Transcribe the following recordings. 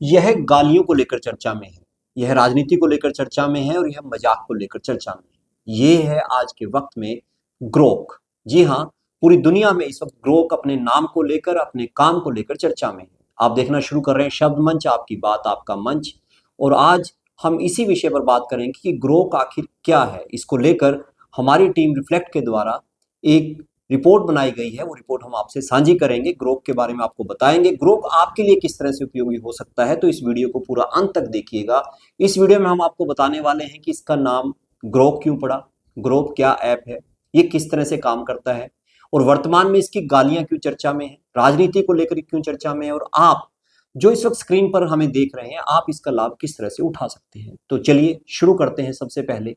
यह गालियों को लेकर चर्चा में है, यह राजनीति को लेकर चर्चा में है और यह मजाक को लेकर चर्चा में है। ये है आज के वक्त में ग्रोक। जी हाँ, पूरी दुनिया में इस वक्त ग्रोक अपने नाम को लेकर, अपने काम को लेकर चर्चा में है। आप देखना शुरू कर रहे हैं शब्द मंच, आपकी बात आपका मंच। और आज हम इसी विषय पर बात करेंगे कि ग्रोक आखिर क्या है। इसको लेकर हमारी टीम रिफ्लेक्ट के द्वारा एक रिपोर्ट बनाई गई है, वो रिपोर्ट हम आपसे साझी करेंगे। ग्रोक के बारे में आपको बताएंगे, ग्रोक आपके लिए किस तरह से उपयोगी हो सकता है। तो इस वीडियो को पूरा अंत तक देखिएगा। इस वीडियो में हम आपको बताने वाले हैं कि इसका नाम ग्रोक क्यों पड़ा, ग्रोक क्या ऐप है, ये किस तरह से काम करता है, और वर्तमान में इसकी गालियां क्यों चर्चा में है, राजनीति को लेकर क्यों चर्चा में है, और आप जो इस वक्त स्क्रीन पर हमें देख रहे हैं, आप इसका लाभ किस तरह से उठा सकते हैं। तो चलिए शुरू करते हैं सबसे पहले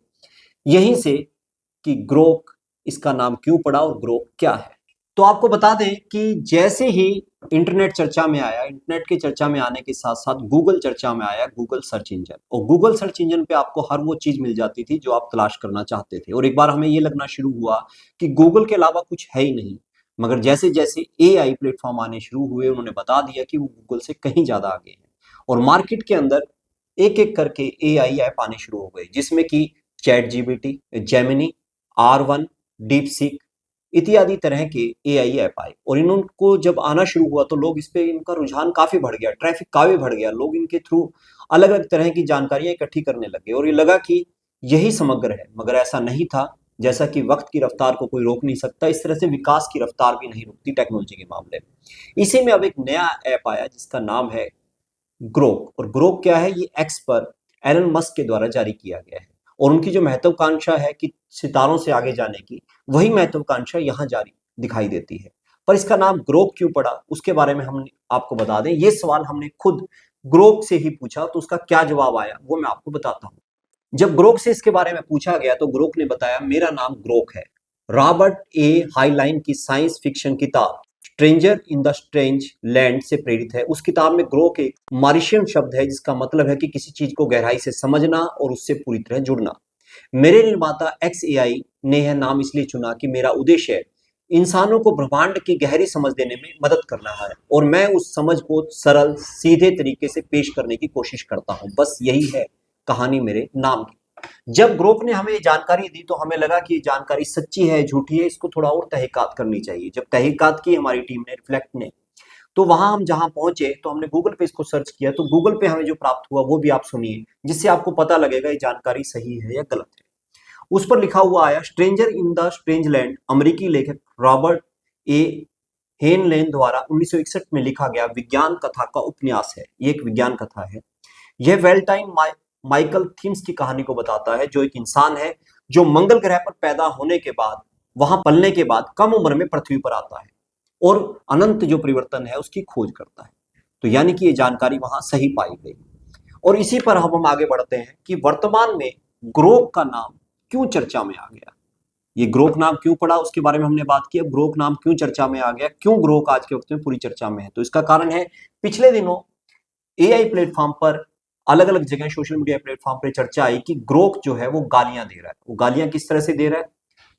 यहीं से कि ग्रोक, इसका नाम क्यों पड़ा और ग्रोक क्या है। तो आपको बता दें कि जैसे ही इंटरनेट चर्चा में आया, इंटरनेट के चर्चा में आने के साथ साथ गूगल चर्चा में आया, गूगल सर्च इंजन। और गूगल सर्च इंजन पे आपको हर वो चीज मिल जाती थी जो आप तलाश करना चाहते थे। और एक बार हमें ये लगना शुरू हुआ कि गूगल के अलावा कुछ है ही नहीं। मगर जैसे जैसे एआई प्लेटफॉर्म आने शुरू हुए, उन्होंने बता दिया कि वो गूगल से कहीं ज्यादा आगे है। और मार्केट के अंदर एक एक करके एआई ऐप आने शुरू हो गए, जिसमें कि chat GPT, Gemini, R1, deep seek इत्यादि तरह के एआई ऐप आए। और इनको जब आना शुरू हुआ तो लोग इस पे, इनका रुझान काफी बढ़ गया, ट्रैफिक काफी बढ़ गया। लोग इनके थ्रू अलग अलग तरह की जानकारियां इकट्ठी करने लगे और ये लगा कि यही समग्र है। मगर ऐसा नहीं था। जैसा कि वक्त की रफ्तार को कोई रोक नहीं सकता, इस तरह से विकास की रफ्तार भी नहीं रुकती टेक्नोलॉजी के मामले में। इसी में अब एक नया ऐप आया जिसका नाम है ग्रोक। और ग्रोक क्या है, ये एक्स पर एलन मस्क के द्वारा जारी किया गया है। और उनकी जो महत्वाकांक्षा है कि सितारों से आगे जाने की, वही महत्वाकांक्षा यहाँ जारी दिखाई देती है। पर इसका नाम ग्रोक क्यों पड़ा, उसके बारे में हम आपको बता दें। ये सवाल हमने खुद ग्रोक से ही पूछा, तो उसका क्या जवाब आया वो मैं आपको बताता हूँ। जब ग्रोक से इसके बारे में पूछा गया तो ग्रोक ने बताया, मेरा नाम ग्रोक है। रॉबर्ट ए हाइलाइन की साइंस फिक्शन किताब stranger in the strange land से प्रेरित है। उस किताब में ग्रोक एक मारिशियन शब्द है जिसका मतलब है कि किसी चीज को गहराई से समझना और उससे पूरी तरह जुड़ना। मेरे निर्माता XAI ने यह नाम इसलिए चुना कि मेरा उद्देश्य इंसानों को ब्रह्मांड की गहरी समझ देने में मदद करना है, और मैं उस समझ को सरल सीधे तरीके से पेश करने की कोशिश करता हूं। बस यही है कहानी मेरे नाम की। जब ग्रोक ने हमें ये जानकारी दी तो हमें लगा कि ये जानकारी सच्ची है झूठी है, इसको थोड़ा और तहकीकात करनी चाहिए। जब तहकीकात की हमारी टीम ने, रिफ्लेक्ट ने, तो वहां हम जहां पहुंचे तो हमने गूगल पे इसको सर्च किया। तो गूगल पे हमें जो प्राप्त हुआ वो भी आप सुनिए, जिससे आपको पता लगेगा ये जानकारी सही है या गलत है। उस पर लिखा हुआ आया, stranger in the strange land अमेरिकी लेखक रॉबर्ट ए हेनलेन द्वारा 1961 में लिखा गया विज्ञान कथा का उपन्यास है। ये एक विज्ञान कथा है। यह वेल्टाइन माइकल थीम्स की कहानी को बताता है, जो एक इंसान है जो मंगल ग्रह पर पैदा होने के बाद, वहां पलने के बाद कम उम्र में पृथ्वी पर आता है और अनंत जो परिवर्तन है उसकी खोज करता है। तो यानी कि ये जानकारी वहां सही पाई गई। और इसी पर हम आगे बढ़ते हैं कि वर्तमान में ग्रोक का नाम क्यों चर्चा में आ गया। ये ग्रोक नाम क्यों पड़ा उसके बारे में हमने बात की। अब ग्रोक नाम क्यों चर्चा में आ गया, क्यों ग्रोक आज के वक्त में पूरी चर्चा में है, तो इसका कारण है पिछले दिनों एआई प्लेटफॉर्म पर, अलग अलग जगह सोशल मीडिया प्लेटफॉर्म पर चर्चा आई कि ग्रोक जो है वो गालियां दे रहा है। वो गालियां किस तरह से दे रहा है,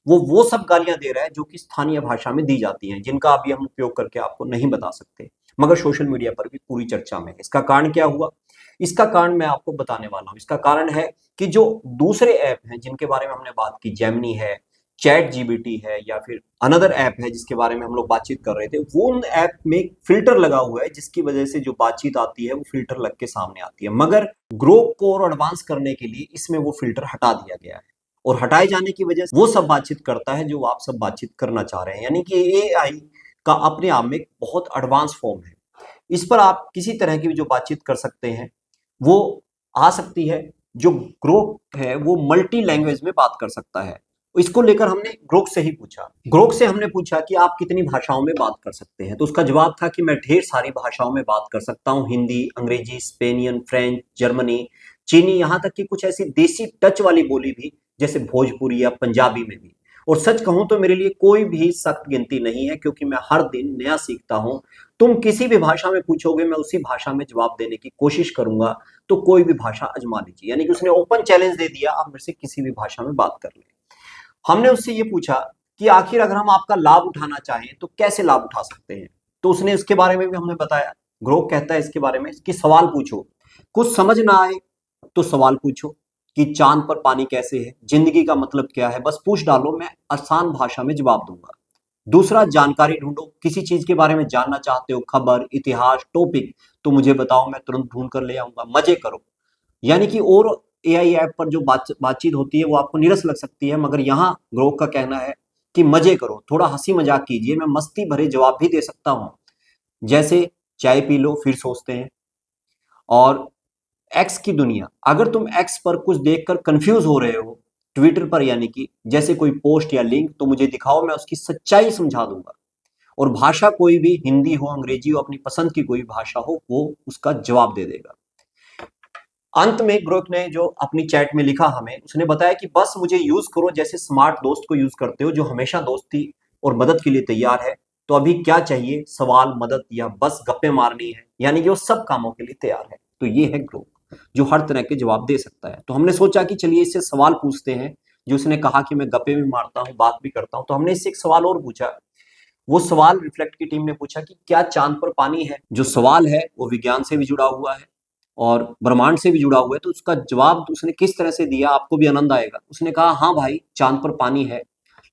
वो सब गालियां दे रहा है जो कि स्थानीय भाषा में दी जाती हैं, जिनका अभी हम उपयोग करके आपको नहीं बता सकते, मगर सोशल मीडिया पर भी पूरी चर्चा में है। इसका कारण क्या हुआ, इसका कारण मैं आपको बताने वाला हूं। इसका कारण है कि जो दूसरे ऐप हैं जिनके बारे में हमने बात की, जेमिनी है, चैट जीपीटी है, या फिर अनदर ऐप है जिसके बारे में हम लोग बातचीत कर रहे थे, वो उन ऐप में फिल्टर लगा हुआ है जिसकी वजह से जो बातचीत आती है वो फिल्टर लग के सामने आती है। मगर ग्रोक को और एडवांस करने के लिए इसमें वो फिल्टर हटा दिया गया है, और हटाए जाने की वजह से वो सब बातचीत करता है जो आप सब बातचीत करना चाह रहे हैं। यानी कि एआई का अपने आप में एक बहुत एडवांस फॉर्म है। इस पर आप किसी तरह की भी जो बातचीत कर सकते हैं वो आ सकती है। जो ग्रोक है वो मल्टी लैंग्वेज में बात कर सकता है। इसको लेकर हमने ग्रोक से ही पूछा। ग्रोक से हमने पूछा कि आप कितनी भाषाओं में बात कर सकते हैं, तो उसका जवाब था कि मैं ढेर सारी भाषाओं में बात कर सकता हूँ। हिंदी, अंग्रेजी, स्पेनियन, फ्रेंच, जर्मनी, चीनी, यहाँ तक कि कुछ ऐसी देसी टच वाली बोली भी जैसे भोजपुरी या पंजाबी में भी। और सच कहूं तो मेरे लिए कोई भी सख्त गिनती नहीं है, क्योंकि मैं हर दिन नया सीखता हूं। तुम किसी भी भाषा में पूछोगे, मैं उसी भाषा में जवाब देने की कोशिश करूंगा। तो कोई भी भाषा आजमा लीजिए। यानी कि उसने ओपन चैलेंज दे दिया, आप मेरे से किसी भी भाषा में बात कर लें। हमने उससे ये पूछा कि आखिर अगर हम आपका लाभ उठाना चाहें तो कैसे लाभ उठा सकते हैं, तो उसने इसके बारे में भी हमें बताया। ग्रोक कहता है इसके बारे में कि सवाल पूछो, कुछ समझ ना आए तो सवाल पूछो कि चांद पर पानी कैसे है, जिंदगी का मतलब क्या है, बस पूछ डालो, मैं आसान भाषा में जवाब दूंगा। दूसरा, जानकारी ढूंढो, किसी चीज के बारे में जानना चाहते हो, खबर, इतिहास, टॉपिक, तो मुझे बताओ, मैं तुरंत ढूंढ कर ले आऊंगा। मजे करो, यानी कि और एआई ऐप पर जो बातचीत होती है वो आपको नीरस लग सकती है, मगर यहाँ ग्रोक का कहना है कि मजे करो, थोड़ा हंसी मजाक कीजिए, मैं मस्ती भरे जवाब भी दे सकता हूँ। जैसे चाय पी लो फिर सोचते हैं। और एक्स की दुनिया, अगर तुम एक्स पर कुछ देखकर कंफ्यूज हो रहे हो, ट्विटर पर यानी कि जैसे कोई पोस्ट या लिंक, तो मुझे दिखाओ, मैं उसकी सच्चाई समझा दूंगा। और भाषा कोई भी, हिंदी हो, अंग्रेजी हो, अपनी पसंद की कोई भाषा हो, वो उसका जवाब दे देगा। अंत में ग्रोक ने जो अपनी चैट में लिखा हमें, उसने बताया कि बस मुझे यूज करो जैसे स्मार्ट दोस्त को यूज करते हो, जो हमेशा दोस्ती और मदद के लिए तैयार है। तो अभी क्या चाहिए, सवाल, मदद या बस गप्पे मारनी है, यानी कि वो सब कामों के लिए तैयार है। तो ये है ग्रोक, जो हर तरह के जवाब दे सकता है। तो हमने सोचा कि चलिए इससे सवाल पूछते हैं। जो उसने कहा कि मैं गप्पे भी मारता हूँ, बात भी करता हूँ, तो हमने इससे एक सवाल और पूछा। वो सवाल रिफ्लेक्ट की टीम ने पूछा कि क्या चांद पर पानी है। जो सवाल है वो विज्ञान से भी जुड़ा हुआ है और ब्रह्मांड से भी जुड़ा हुआ है, तो उसका जवाब उसने किस तरह से दिया, आपको भी आनंद आएगा। उसने कहा, हाँ भाई, चांद पर पानी है,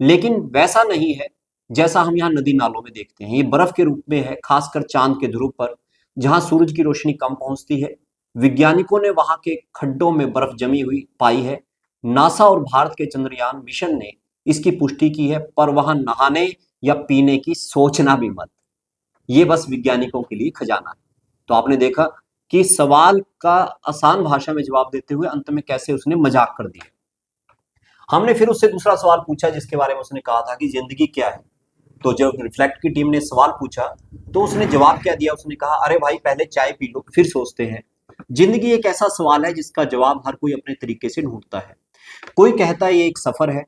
लेकिन वैसा नहीं है जैसा हम यहाँ नदी नालों में देखते हैं। ये बर्फ के रूप में है, खासकर चांद के ध्रुव पर, जहां सूरज की रोशनी कम पहुंचती है। वैज्ञानिकों ने वहां के खड्डों में बर्फ जमी हुई पाई है। नासा और भारत के चंद्रयान मिशन ने इसकी पुष्टि की है, पर वहां नहाने या पीने की सोचना भी मत। ये बस वैज्ञानिकों के लिए खजाना है। तो आपने देखा कि सवाल का आसान भाषा में जवाब देते हुए अंत में कैसे उसने मजाक कर दिया। हमने फिर उससे दूसरा सवाल पूछा जिसके बारे में उसने कहा था कि जिंदगी क्या है। तो जब रिफ्लेक्ट की टीम ने सवाल पूछा तो उसने जवाब क्या दिया, उसने कहा, अरे भाई, पहले चाय पी लो फिर सोचते हैं। जिंदगी एक ऐसा सवाल है जिसका जवाब हर कोई अपने तरीके से ढूंढता है। कोई कहता है ये एक सफर है,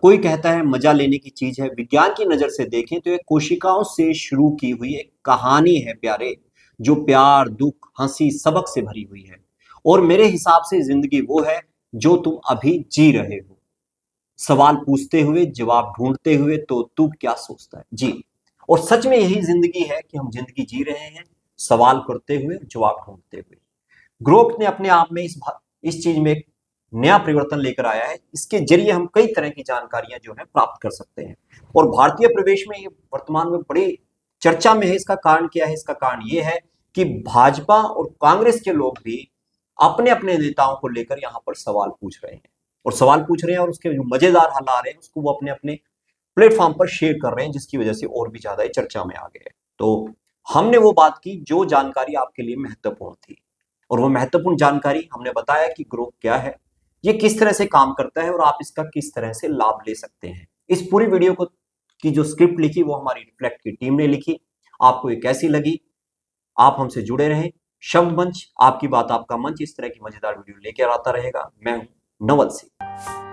कोई कहता है मजा लेने की चीज है। विज्ञान की नजर से देखें तो ये कोशिकाओं से शुरू की हुई एक कहानी है प्यारे, जो प्यार, दुख, हंसी, सबक से भरी हुई है। और मेरे हिसाब से जिंदगी वो है जो तुम अभी जी रहे हो, सवाल पूछते हुए, जवाब ढूंढते हुए। तो तू क्या सोचता है जी। और सच में यही जिंदगी है कि हम जिंदगी जी रहे हैं, सवाल करते हुए, जवाब ढूंढते हुए। ग्रोक ने अपने आप में इस चीज में एक नया परिवर्तन लेकर आया है। इसके जरिए हम कई तरह की जानकारियां जो है प्राप्त कर सकते हैं। और भारतीय प्रवेश में ये वर्तमान में बड़ी चर्चा में है। इसका कारण क्या है? इसका कारण ये है कि भाजपा और कांग्रेस के लोग भी अपने अपने नेताओं को लेकर यहाँ पर सवाल पूछ रहे हैं, और सवाल पूछ रहे हैं और उसके जो मजेदार हल आ रहे हैं उसको वो अपने अपने प्लेटफॉर्म पर शेयर कर रहे हैं, जिसकी वजह से और भी ज्यादा चर्चा में आ गए हैं। तो हमने वो बात की जो जानकारी आपके लिए महत्वपूर्ण थी, और वो महत्वपूर्ण जानकारी हमने बताया कि ग्रोक क्या है, ये किस तरह से काम करता है और आप इसका किस तरह से लाभ ले सकते हैं। इस पूरी वीडियो को की जो स्क्रिप्ट लिखी वो हमारी रिफ्लेक्ट की टीम ने लिखी। आपको ये कैसी लगी? आप हमसे जुड़े रहें। शब्द मंच, आपकी बात आपका मंच, इस तरह की मजेदार वीडियो लेकर आता रहेगा। मैं हूं नवल सिंह।